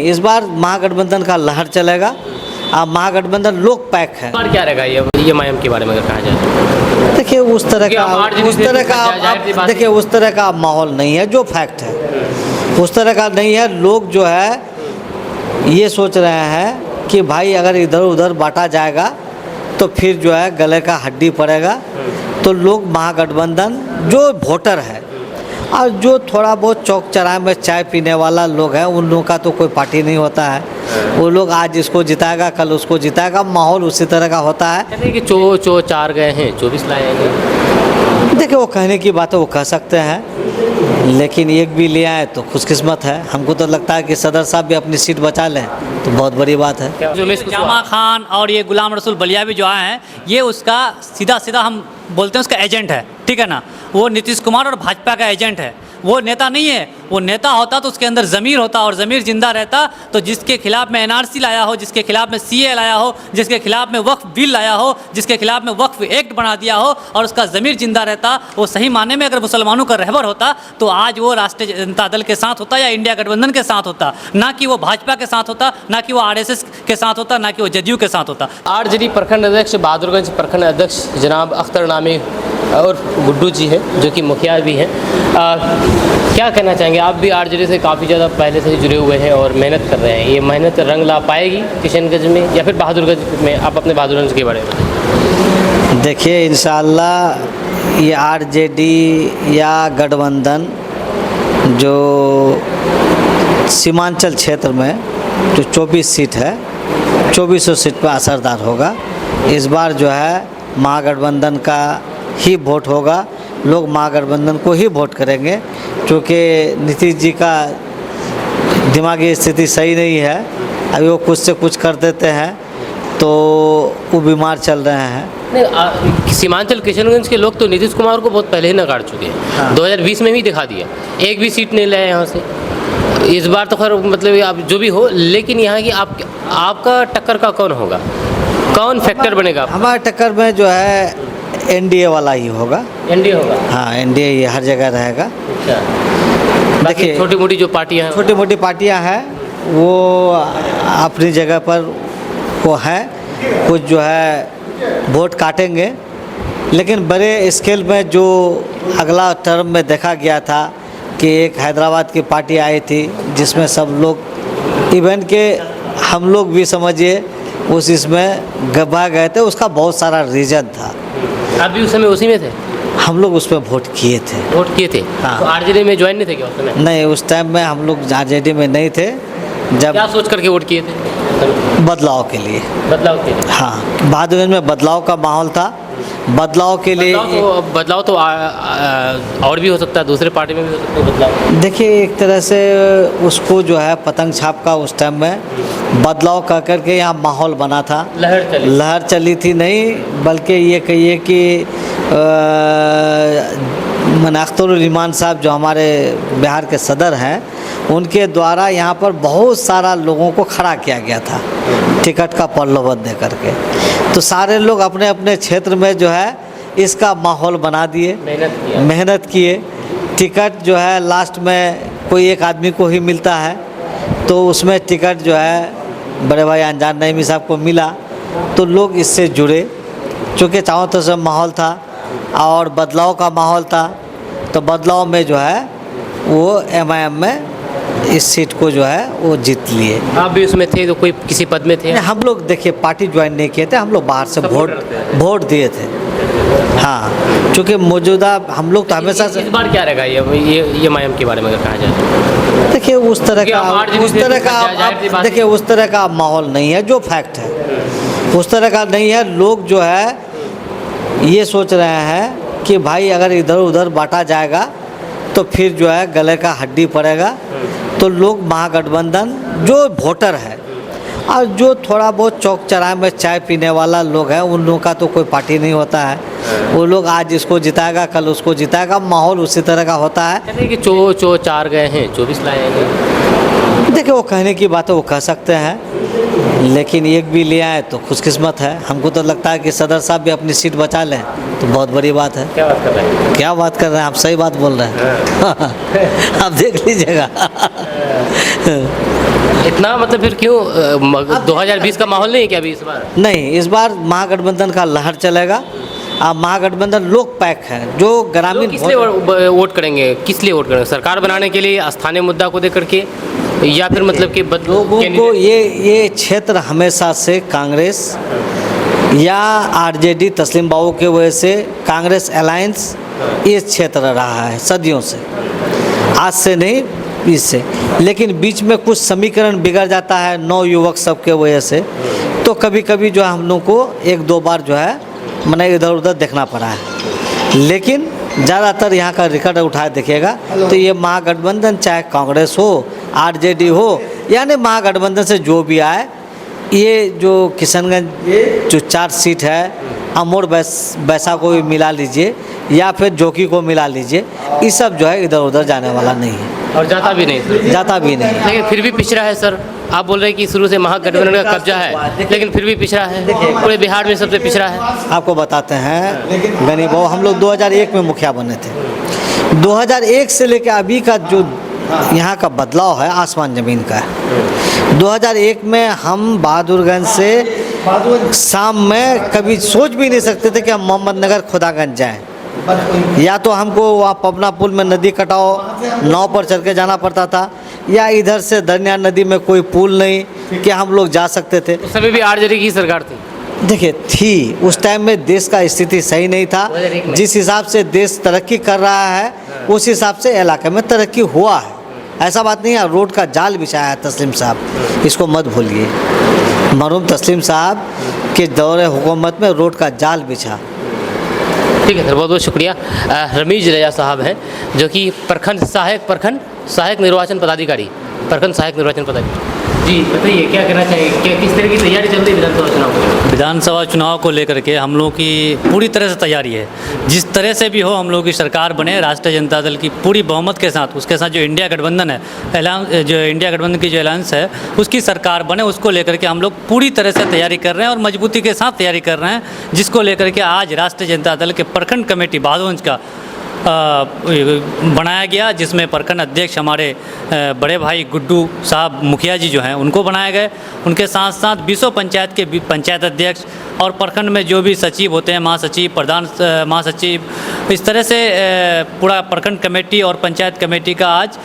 इस बार महागठबंधन का लहर चलेगा। अब महागठबंधन लोक पैक है। और क्या रहेगा ये एमआईएम के बारे में अगर कहा जाए तो? देखिए उस तरह का माहौल नहीं है जो फैक्ट है, उस तरह का नहीं है। लोग जो है ये सोच रहे हैं कि भाई अगर इधर उधर बांटा जाएगा तो फिर जो है गले का हड्डी पड़ेगा। तो लोग महागठबंधन जो वोटर है और जो थोड़ा बहुत चौक चौराहे में चाय पीने वाला लोग है, उन लोगों का तो कोई पार्टी नहीं होता है। वो लोग आज इसको जिताएगा कल उसको जिताएगा, माहौल उसी तरह का होता है। कहते हैं कि चो 4 गए हैं 24 लाए हैं। देखिए वो कहने की बात है, वो कह सकते हैं, लेकिन एक भी ले आए तो खुशकिस्मत है। हमको तो लगता है कि सदर साहब भी अपनी सीट बचा लें तो बहुत बड़ी बात है। जामा खान और ये गुलाम रसूल बलियावी जो आए हैं, ये उसका सीधा सीधा हम बोलते हैं उसका एजेंट है, ठीक है ना। वो नीतीश कुमार और भाजपा का एजेंट है, वो नेता नहीं है। वो नेता होता तो उसके अंदर ज़मीर होता, और ज़मीर जिंदा रहता तो जिसके खिलाफ में एनआरसी लाया हो, जिसके खिलाफ में सीए लाया हो, जिसके खिलाफ में वक्फ बिल लाया हो, जिसके खिलाफ में वक्फ एक्ट बना दिया हो, और उसका ज़मीर जिंदा रहता, वो सही माने में अगर मुसलमानों का रहबर होता तो आज वो राष्ट्रीय जनता दल के साथ होता या इंडिया गठबंधन के साथ होता, ना कि वो भाजपा के साथ होता, ना कि वो आरएसएस के साथ होता, ना कि वो जदयू के साथ होता। आरजेडी प्रखंड अध्यक्ष बहादुरगंज प्रखंड अध्यक्ष जनाब अख्तर नामी और गुड्डू जी हैं जो कि मुखिया भी हैं। क्या कहना चाहेंगे? आप भी आरजेडी से काफ़ी ज़्यादा पहले से जुड़े हुए हैं और मेहनत कर रहे हैं। ये मेहनत रंग ला पाएगी किशनगंज में या फिर बहादुरगंज में? आप अपने बहादुरगंज के बारे में देखिए, इंशाअल्लाह ये आरजेडी या गठबंधन जो सीमांचल क्षेत्र में जो 24 सीट है, 2400 सीट पर असरदार होगा। इस बार जो है महागठबंधन का ही वोट होगा। लोग महागठबंधन को ही वोट करेंगे क्योंकि नीतीश जी का दिमागी स्थिति सही नहीं है। अभी वो कुछ से कुछ कर देते हैं तो वो बीमार चल रहे हैं। नहीं, सीमांचल किशनगंज के लोग तो नीतीश कुमार को बहुत पहले ही नकार चुके हैं। हाँ। 2020 में भी दिखा दिया, एक भी सीट नहीं लाए यहाँ से। इस बार तो खैर मतलब आप जो भी हो, लेकिन यहाँ की आपका टक्कर का कौन होगा? कौन फैक्टर बनेगा? हमारे टक्कर में जो है एनडीए वाला ही होगा। एनडीए होगा? हाँ, एनडीए ये हर जगह रहेगा। अच्छा, देखिए छोटी मोटी जो पार्टियाँ हैं, छोटी मोटी पार्टियाँ हैं वो अपनी जगह पर वो हैं, कुछ जो है वोट काटेंगे। लेकिन बड़े स्केल में जो अगला टर्म में देखा गया था कि एक हैदराबाद की पार्टी आई थी जिसमें सब लोग इवन के हम लोग भी समझिए उस इसमें गबा गए थे, उसका बहुत सारा रीज़न था। आप भी उस समय उसी में थे? हम लोग उस पर वोट किए थे। वोट किए थे? हाँ। तो आरजेडी में ज्वाइन नहीं थे क्या उस समय? नहीं, उस टाइम में हम लोग आरजेडी में नहीं थे। जब क्या सोच करके वोट किए थे? बदलाव के लिए। बदलाव के लिए? हाँ, बहादुरगंज में बदलाव का माहौल था। बदलाव के लिए बदलाव तो और भी हो सकता है, दूसरे पार्टी में भी हो सकता है बदलाव। देखिए, एक तरह से उसको जो है पतंग छाप का उस टाइम में बदलाव कर करके यहाँ माहौल बना था। लहर चली थी नहीं, बल्कि ये कहिए कि अख्तरुल ईमान साहब जो हमारे बिहार के सदर हैं, उनके द्वारा यहाँ पर बहुत सारा लोगों को खड़ा किया गया था टिकट का प्रलोभन दे करके। तो सारे लोग अपने अपने क्षेत्र में जो है इसका माहौल बना दिए, मेहनत किए। टिकट जो है लास्ट में कोई एक आदमी को ही मिलता है, तो उसमें टिकट जो है बड़े भाई अनजान नईमी साहब को मिला। तो लोग इससे जुड़े, चूँकि चारों तरफ से माहौल था और बदलाव का माहौल था, तो बदलाव में जो है वो एमआईएम में इस सीट को जो है वो जीत लिए। आप भी उसमें थे तो कोई किसी पद में थे? हम लोग देखिए पार्टी ज्वाइन नहीं किए थे, हम लोग बाहर से वोट दिए थे। हाँ, क्योंकि मौजूदा हम लोग तो हमेशा से। इस बार क्या रहेगा ये एमआईएम के बारे में अगर कहा जाए तो? देखिए उस तरह का माहौल नहीं है जो फैक्ट है, उस तरह का नहीं है। लोग जो है ये सोच रहे हैं कि भाई अगर इधर उधर बांटा जाएगा तो फिर जो है गले का हड्डी पड़ेगा। तो लोग महागठबंधन जो वोटर है और जो थोड़ा बहुत चौक चौराहे में चाय पीने वाला लोग है, उन लोगों का तो कोई पार्टी नहीं होता है। वो लोग आज इसको जिताएगा कल उसको जिताएगा, माहौल उसी तरह का होता है। कहते हैं कि चो 4 गए हैं 24 लाए हैं। देखिए वो कहने की बात है, वो कह सकते हैं, लेकिन एक भी ले आए तो खुशकिस्मत है। हमको तो लगता है कि सदर साहब भी अपनी सीट बचा लें तो बहुत बड़ी बात है। क्या बात कर रहे हैं? क्या बात कर रहे हैं आप? सही बात बोल रहे हैं। आप देख लीजिएगा। इतना मतलब फिर क्यों 2020 का माहौल नहीं है क्या अभी इस बार? नहीं, इस बार महागठबंधन का लहर चलेगा। अब महागठबंधन लोक पैक है जो ग्रामीण लोग किस लिए वोट करेंगे, किस लिए वोट करेंगे? सरकार बनाने के लिए, स्थानीय मुद्दा को देकर के, या फिर मतलब कि लोगों को ये क्षेत्र हमेशा से कांग्रेस या आरजेडी तस्लीम बाबू के वजह से कांग्रेस अलायंस ये क्षेत्र रहा है सदियों से, आज से नहीं इससे। लेकिन बीच में कुछ समीकरण बिगड़ जाता है नवयुवक सब के वजह से, तो कभी कभी जो है हम लोग को एक दो बार जो है मैंने इधर उधर देखना पड़ा है। लेकिन ज़्यादातर यहाँ का रिकॉर्ड उठाए देखिएगा तो ये महागठबंधन चाहे कांग्रेस हो, आरजेडी हो, यानी महागठबंधन से जो भी आए, ये जो किशनगंज जो 4 सीट है, अमोर बैसा को भी मिला लीजिए या फिर जोकी को मिला लीजिए, ये सब जो है इधर उधर जाने वाला नहीं है और जाता भी नहीं, जाता भी नहीं। लेकिन फिर भी पिछड़ा है सर। आप बोल रहे हैं कि शुरू से महागठबंधन का कब्जा है, लेकिन फिर भी पिछड़ा है, पूरे बिहार में सबसे पिछड़ा है। आपको बताते हैं गनी बाबू, हम लोग 2001 में मुखिया बने थे। 2001 से लेकर अभी का जो यहाँ का बदलाव है आसमान ज़मीन का है। 2001 में हम बहादुरगंज से शाम में कभी सोच भी नहीं सकते थे कि हम मोहम्मदनगर खुदागंज जाएं, या तो हमको वहाँ पबना पुल में नदी कटाओ नाव पर चढ़ के जाना पड़ता था, या इधर से दरनिया नदी में कोई पुल नहीं कि हम लोग जा सकते थे। उस समय भी आरजेडी की सरकार थी। देखिए थी, उस टाइम में देश का स्थिति सही नहीं था। जिस हिसाब से देश तरक्की कर रहा है उस हिसाब से इलाके में तरक्की हुआ है, ऐसा बात नहीं है। रोड का जाल बिछाया है तस्लीम साहब, इसको मत भूलिए। मरहूम तस्लीम साहब के दौरे हुकूमत में रोड का जाल बिछा। ठीक है सर, बहुत बहुत शुक्रिया। रमीज रजा साहब हैं जो कि प्रखंड सहायक निर्वाचन पदाधिकारी, प्रखंड सहायक निर्वाचन पदाधिकारी। जी बताइए, क्या कहना चाहिए, क्या किस तरह की तैयारी चल रही है विधानसभा चुनाव को? विधानसभा चुनाव को लेकर के हम लोग की पूरी तरह से तैयारी है। जिस तरह से भी हो हम लोग की सरकार बने, राष्ट्रीय जनता दल की पूरी बहुमत के साथ, उसके साथ जो इंडिया गठबंधन है, जो इंडिया गठबंधन की जो अलायंस है उसकी सरकार बने, उसको लेकर के हम लोग पूरी तरह से तैयारी कर रहे हैं और मजबूती के साथ तैयारी कर रहे हैं। जिसको लेकर के आज राष्ट्रीय जनता दल के प्रखंड कमेटी बहादुरगंज का बनाया गया, जिसमें प्रखंड अध्यक्ष हमारे बड़े भाई गुड्डू साहब मुखिया जी जो हैं उनको बनाए गए। उनके साथ साथ 20 पंचायत के पंचायत अध्यक्ष और प्रखंड में जो भी सचिव होते हैं, महासचिव, प्रधान महासचिव, इस तरह से पूरा प्रखंड कमेटी और पंचायत कमेटी का आज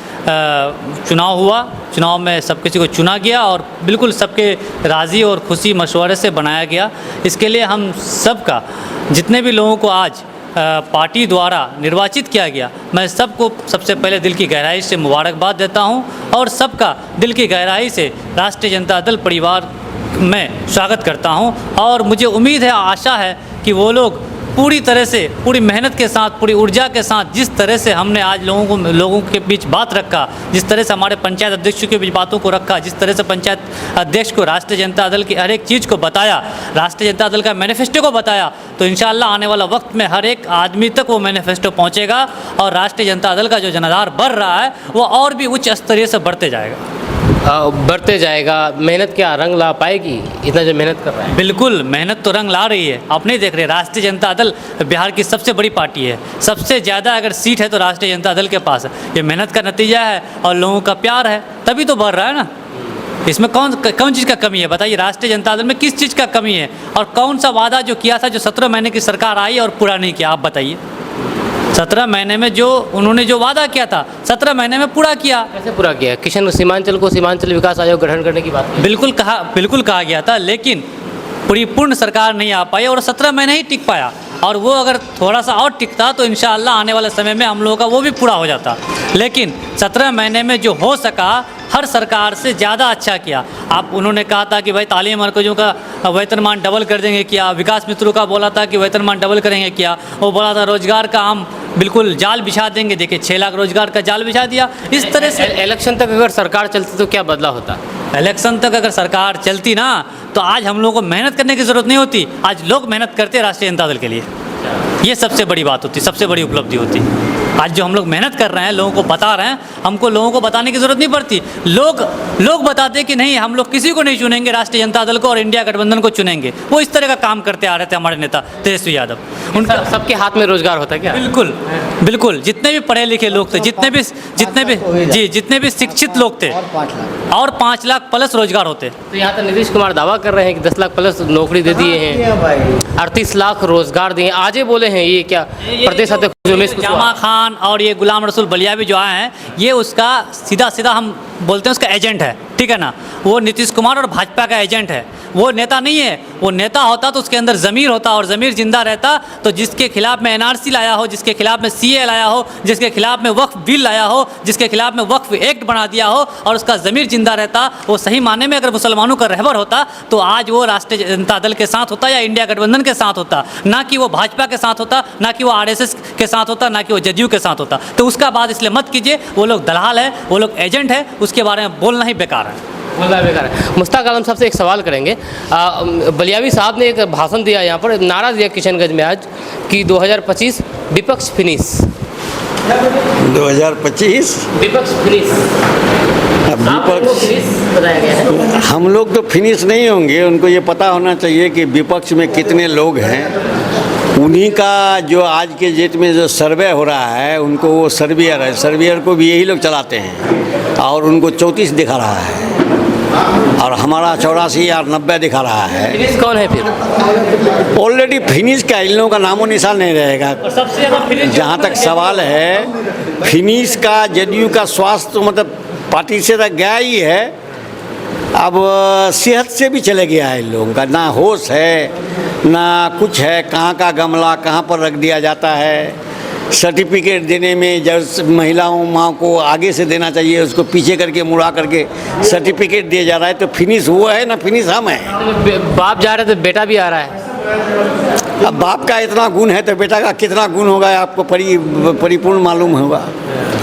चुनाव हुआ। चुनाव में सब किसी को चुना गया और बिल्कुल सबके राज़ी और खुशी मशवरे से बनाया गया। इसके लिए हम सबका, जितने भी लोगों को आज पार्टी द्वारा निर्वाचित किया गया, मैं सबको सबसे पहले दिल की गहराई से मुबारकबाद देता हूं और सबका दिल की गहराई से राष्ट्रीय जनता दल परिवार में स्वागत करता हूं। और मुझे उम्मीद है, आशा है कि वो लोग पूरी तरह से, पूरी मेहनत के साथ, पूरी ऊर्जा के साथ, जिस तरह से हमने आज लोगों के बीच बात रखा, जिस तरह से हमारे पंचायत अध्यक्षों के बीच बातों को रखा, जिस तरह से पंचायत अध्यक्ष को राष्ट्रीय जनता दल की हर एक चीज़ को बताया, राष्ट्रीय जनता दल का मैनिफेस्टो को बताया, तो इंशाअल्लाह आने वाला वक्त में हर एक आदमी तक वो मैनिफेस्टो पहुँचेगा और राष्ट्रीय जनता दल का जो जनाधार बढ़ रहा है वो और भी उच्च स्तरीय से बढ़ते जाएगा। मेहनत क्या रंग ला पाएगी, इतना जो मेहनत कर रहा है? बिल्कुल, मेहनत तो रंग ला रही है। आप नहीं देख रहे, राष्ट्रीय जनता दल बिहार की सबसे बड़ी पार्टी है, सबसे ज़्यादा अगर सीट है तो राष्ट्रीय जनता दल के पास है। ये मेहनत का नतीजा है और लोगों का प्यार है, तभी तो बढ़ रहा है ना। इसमें कौन चीज़ का कमी है बताइए? राष्ट्रीय जनता दल में किस चीज़ का कमी है? और कौन सा वादा जो किया था, जो 17 महीने की सरकार आई और पूरा नहीं किया, आप बताइए। 17 महीने में जो उन्होंने जो वादा किया था 17 महीने में पूरा किया। कैसे पूरा किया? किशन सीमांचल को सीमांचल विकास आयोग गठन करने की बात बिल्कुल कहा गया था, लेकिन परिपूर्ण सरकार नहीं आ पाई और 17 महीने ही टिक पाया। और वो अगर थोड़ा सा और टिकता तो इंशाअल्लाह आने वाले समय में हम लोगों का वो भी पूरा हो जाता। लेकिन 17 महीने में जो हो सका, हर सरकार से ज़्यादा अच्छा किया। उन्होंने कहा था कि भाई तालीम मरकज़ों का वेतनमान डबल कर देंगे, किया। विकास मित्रों का बोला था कि वेतनमान डबल करेंगे, किया। वो बोला था रोजगार का हम बिल्कुल जाल बिछा देंगे, देखिए 6 लाख रोजगार का जाल बिछा दिया। इस तरह से इलेक्शन तक अगर सरकार चलती तो क्या बदलाव होता? इलेक्शन तक अगर सरकार चलती ना तो आज हम लोगों को मेहनत करने की ज़रूरत नहीं होती। आज लोग मेहनत करते राष्ट्रीय जनता दल के लिए, ये सबसे बड़ी बात होती, सबसे बड़ी उपलब्धि होती। आज जो हम लोग मेहनत कर रहे हैं, लोगों को बता रहे हैं, हमको लोगों को बताने की ज़रूरत नहीं पड़ती। लोग बताते हैं कि नहीं, हम लोग किसी को नहीं चुनेंगे, राष्ट्रीय जनता दल को और इंडिया गठबंधन को चुनेंगे। वो इस तरह का काम करते आ रहे थे हमारे नेता तेजस्वी यादव। उनका सबके हाथ में रोजगार होता है क्या? बिल्कुल बिल्कुल, जितने भी पढ़े लिखे लोग थे, जितने भी शिक्षित लोग थे, और 5 लाख प्लस रोजगार होते। तो यहाँ तो नीतीश कुमार दावा कर रहे हैं कि 10 लाख प्लस नौकरी दे दिए हैं, 38 लाख रोजगार दिए। आज ही बोले हैं, ये क्या प्रदेश अध्यक्ष उमेश जामा खान और ये गुलाम रसूल बलियावी जो आए हैं, ये उसका सीधा हम बोलते हैं उसका एजेंट है, ठीक है ना। वो नीतीश कुमार और भाजपा का एजेंट है, वो नेता नहीं है। वो नेता होता तो उसके अंदर ज़मीर होता, और ज़मीर जिंदा रहता तो जिसके खिलाफ में एनआरसी लाया हो, जिसके खिलाफ में सीए लाया हो, जिसके खिलाफ में वक्फ बिल लाया हो, जिसके खिलाफ में वक्फ एक्ट बना दिया हो, और उसका ज़मीर जिंदा रहता, वो सही माने में अगर मुसलमानों का रहबर होता तो आज वो राष्ट्रीय जनता दल के साथ होता या इंडिया गठबंधन के साथ होता, ना कि वो भाजपा के साथ होता, ना कि वो आरएसएस के साथ होता, ना कि वो जदयू के साथ होता। तो उसका बात इसलिए मत कीजिए, वो लोग दलाल है, वो लोग एजेंट है, उसके बारे में बोलना ही बेकार है। बोलना बेकार है। मुश्ताक आलम साहब से एक सवाल करेंगे। बलियावी साहब ने एक भाषण दिया, यहाँ पर नारा दिया किशनगंज में आज कि 2025 विपक्ष फिनिश। 2025 विपक्ष फिनिश। अब विपक्ष बताया गया है। हम लोग तो फिनिश नहीं होंगे। उनको ये पता होना चाहिए कि विपक्ष में कितने लोग हैं। उन्हीं का जो आज के डेट में जो सर्वे हो रहा है, उनको वो सर्वेयर है, सर्वेयर को भी यही लोग चलाते हैं, और उनको 34 दिखा रहा है, और हमारा 84 या 90 दिखा रहा है। फिनिश कौन है फिर? ऑलरेडी फिनिश का इन लोगों का नामो निशान नहीं रहेगा। सबसे ज़्यादा फिनिश जहाँ तक सवाल है फिनिश का, जदयू का स्वास्थ्य मतलब पार्टी से तक गया ही है, अब सेहत से भी चले गया है इन लोगों का। ना होश है ना कुछ है, कहाँ का गमला कहाँ पर रख दिया जाता है। सर्टिफिकेट देने में जब महिलाओं माँ को आगे से देना चाहिए, उसको पीछे करके मुड़ा करके सर्टिफिकेट दिया जा रहा है। तो फिनिश हुआ है ना फिनिश हम है। बाप जा रहे तो बेटा भी आ रहा है। अब बाप का इतना गुण है तो बेटा का कितना गुण होगा आपको परिपूर्ण मालूम होगा।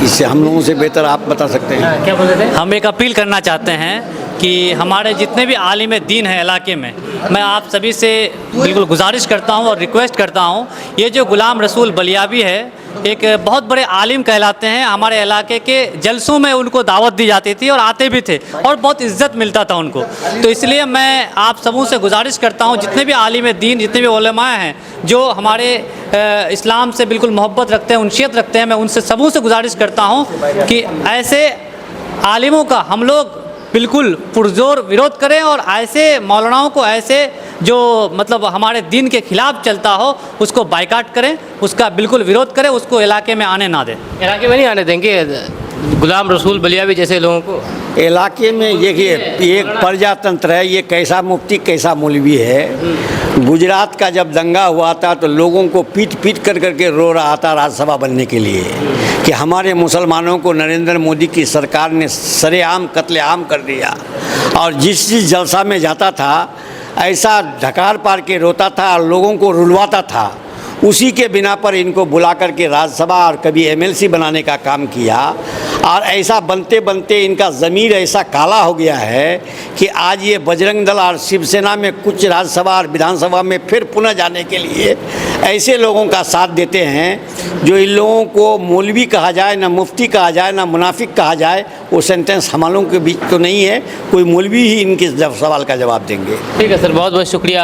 इससे हम लोगों से बेहतर आप बता सकते हैं। क्या बोल रहे थे? हम एक अपील करना चाहते हैं कि हमारे जितने भी आलिम दीन हैं इलाके में, मैं आप सभी से बिल्कुल गुजारिश करता हूं और रिक्वेस्ट करता हूं, ये जो गुलाम रसूल बलियावी है, एक बहुत बड़े आलिम कहलाते हैं। हमारे इलाके के जलसों में उनको दावत दी जाती थी और आते भी थे, और बहुत इज्जत मिलता था उनको। तो इसलिए मैं आप सबों से गुजारिश करता हूं, जितने भी आलिम दीन, जितने भी उलमा हैं जो हमारे इस्लाम से बिल्कुल मोहब्बत रखते हैं, उनशियत रखते हैं, मैं उनसे सबों से गुजारिश करता हूं कि ऐसे आलिमों का हम लोग बिल्कुल पुरजोर विरोध करें, और ऐसे मौलानाओं को, ऐसे जो मतलब हमारे दीन के खिलाफ चलता हो, उसको बाइकाट करें, उसका बिल्कुल विरोध करें, उसको इलाके में आने ना दें। इलाके में नहीं आने देंगे गुलाम रसूल बलियावी जैसे लोगों को। इलाके में देखिए, एक प्रजातंत्र है, ये कैसा मुफ्ती कैसा मौलवी है। गुजरात का जब दंगा हुआ था तो लोगों को पीट पीट कर करके रो रहा था राज्यसभा बनने के लिए, कि हमारे मुसलमानों को नरेंद्र मोदी की सरकार ने सरेआम कत्लेआम कर दिया। और जिस जलसा में जाता था ऐसा ढकार पार के रोता था और लोगों को रुलवाता था। उसी के बिना पर इनको बुला करके राज्यसभा और कभी एमएलसी बनाने का काम किया, और ऐसा बनते बनते इनका ज़मीर ऐसा काला हो गया है कि आज ये बजरंग दल और शिवसेना में कुछ राज्यसभा और विधानसभा में फिर पुनः जाने के लिए ऐसे लोगों का साथ देते हैं जो इन लोगों को मौलवी कहा जाए, ना मुफ्ती कहा जाए, ना मुनाफिक कहा जाए। वो सेंटेंस हम लोगों के बीच तो नहीं है, कोई मौलवी ही इनके सवाल का जवाब देंगे। ठीक है सर, बहुत बहुत शुक्रिया।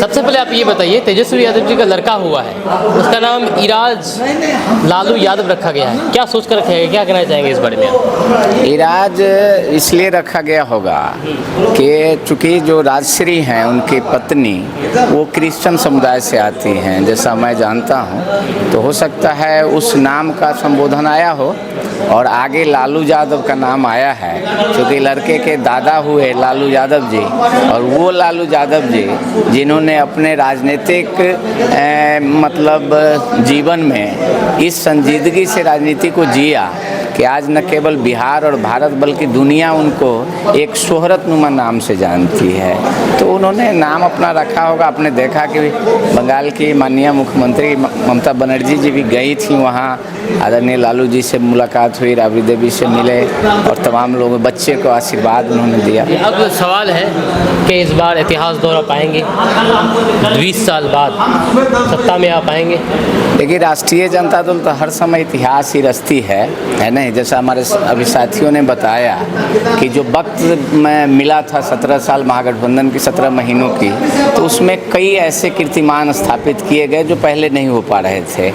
सबसे पहले आप ये बताइए, तेजस्वी यादव जी का लड़का हुआ है, उसका नाम इराज लालू यादव रखा गया है, क्या सोच कर रखा गया, क्या कहना चाहेंगे इस बारे में? इराज इसलिए रखा गया होगा कि चूँकि जो राजश्री हैं उनकी पत्नी वो क्रिश्चियन समुदाय से आती हैं, जैसा मैं जानता हूँ। तो हो सकता है उस नाम का संबोधन आया हो और आगे लालू यादव का नाम आया है, क्योंकि लड़के के दादा हुए लालू यादव जी, और वो लालू यादव जी जिन्होंने अपने राजनीतिक मतलब जीवन में इस संजीदगी से राजनीति को जिया कि आज न केवल बिहार और भारत बल्कि दुनिया उनको एक शोहरतनुमा नाम से जानती है। तो उन्होंने नाम अपना रखा होगा। आपने देखा कि बंगाल की माननीय मुख्यमंत्री ममता बनर्जी जी भी गई थी वहाँ आदरणीय लालू जी से मुलाकात हुई, राबड़ी देवी से मिले और तमाम लोगों बच्चे को आशीर्वाद उन्होंने दिया। अब सवाल है कि इस बार इतिहास दोहरा पाएंगे, 20 साल बाद सत्ता में आ पाएंगे? देखिए, राष्ट्रीय जनता दल तो हर समय इतिहास ही रचती है नहीं। जैसा हमारे अभी साथियों ने बताया कि जो वक्त में मिला था 17 साल महागठबंधन की 17 महीनों की, तो उसमें कई ऐसे कीर्तिमान स्थापित किए गए जो पहले नहीं हो पा रहे थे।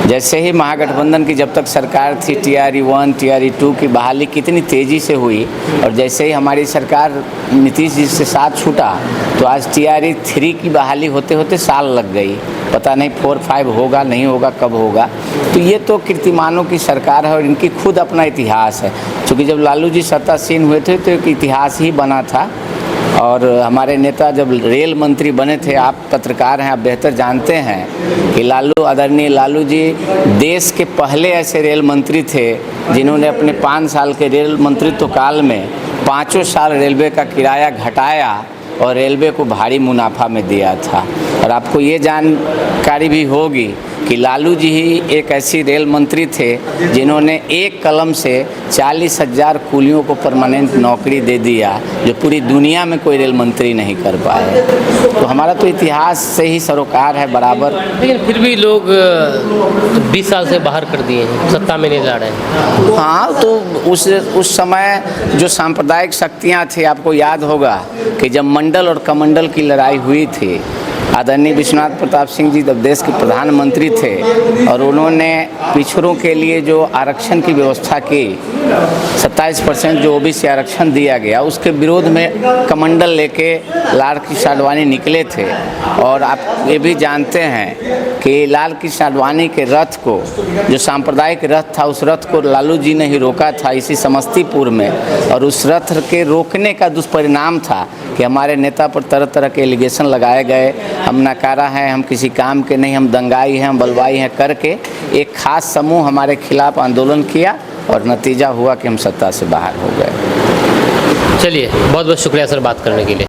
जैसे ही महागठबंधन की जब तक सरकार थी, TRE 1 TRE 2 की बहाली कितनी तेज़ी से हुई, और जैसे ही हमारी सरकार नीतीश जी से साथ छूटा तो आज TRE 3 की बहाली होते होते साल लग गई। पता नहीं 4-5 होगा नहीं होगा, कब होगा। तो ये तो कीर्तिमानों की सरकार है और इनकी खुद अपना इतिहास है। क्योंकि जब लालू जी सत्तासीन हुए थे तो एक इतिहास ही बना था। और हमारे नेता जब रेल मंत्री बने थे, आप पत्रकार हैं, आप बेहतर जानते हैं कि आदरणीय लालू जी देश के पहले ऐसे रेल मंत्री थे जिन्होंने अपने 5 साल के रेल मंत्रित्व काल में 5 साल रेलवे का किराया घटाया और रेलवे को भारी मुनाफा में दिया था। और आपको ये जानकारी भी होगी कि लालू जी ही एक ऐसी रेल मंत्री थे जिन्होंने एक कलम से 40,000 कूलियों को परमानेंट नौकरी दे दिया, जो पूरी दुनिया में कोई रेल मंत्री नहीं कर पाए। तो हमारा तो इतिहास से ही सरोकार है बराबर। लेकिन फिर भी लोग 20 साल से बाहर कर दिए हैं, सत्ता में नहीं ला रहे हैं। हाँ, तो उस समय जो सांप्रदायिक शक्तियाँ थी, आपको याद होगा कि जब मंडल और कमंडल की लड़ाई हुई थी, आदरणीय विश्वनाथ प्रताप सिंह जी जब देश के प्रधानमंत्री थे और उन्होंने पिछड़ों के लिए जो आरक्षण की व्यवस्था की, 27% जो OBC आरक्षण दिया गया, उसके विरोध में कमंडल लेके लाल कृष्ण आडवाणी निकले थे। और आप ये भी जानते हैं कि लाल कृष्ण आडवाणी के रथ को, जो सांप्रदायिक रथ था, उस रथ को लालू जी ने ही रोका था इसी समस्तीपुर में। और उस रथ के रोकने का दुष्परिणाम था कि हमारे नेता पर तरह तरह के एलिगेशन लगाए गए, हम नकारा हैं, हम किसी काम के नहीं, हम दंगाई हैं, हम बलवाई हैं करके एक खास समूह हमारे खिलाफ आंदोलन किया और नतीजा हुआ कि हम सत्ता से बाहर हो गए। चलिए, बहुत बहुत शुक्रिया सर बात करने के लिए।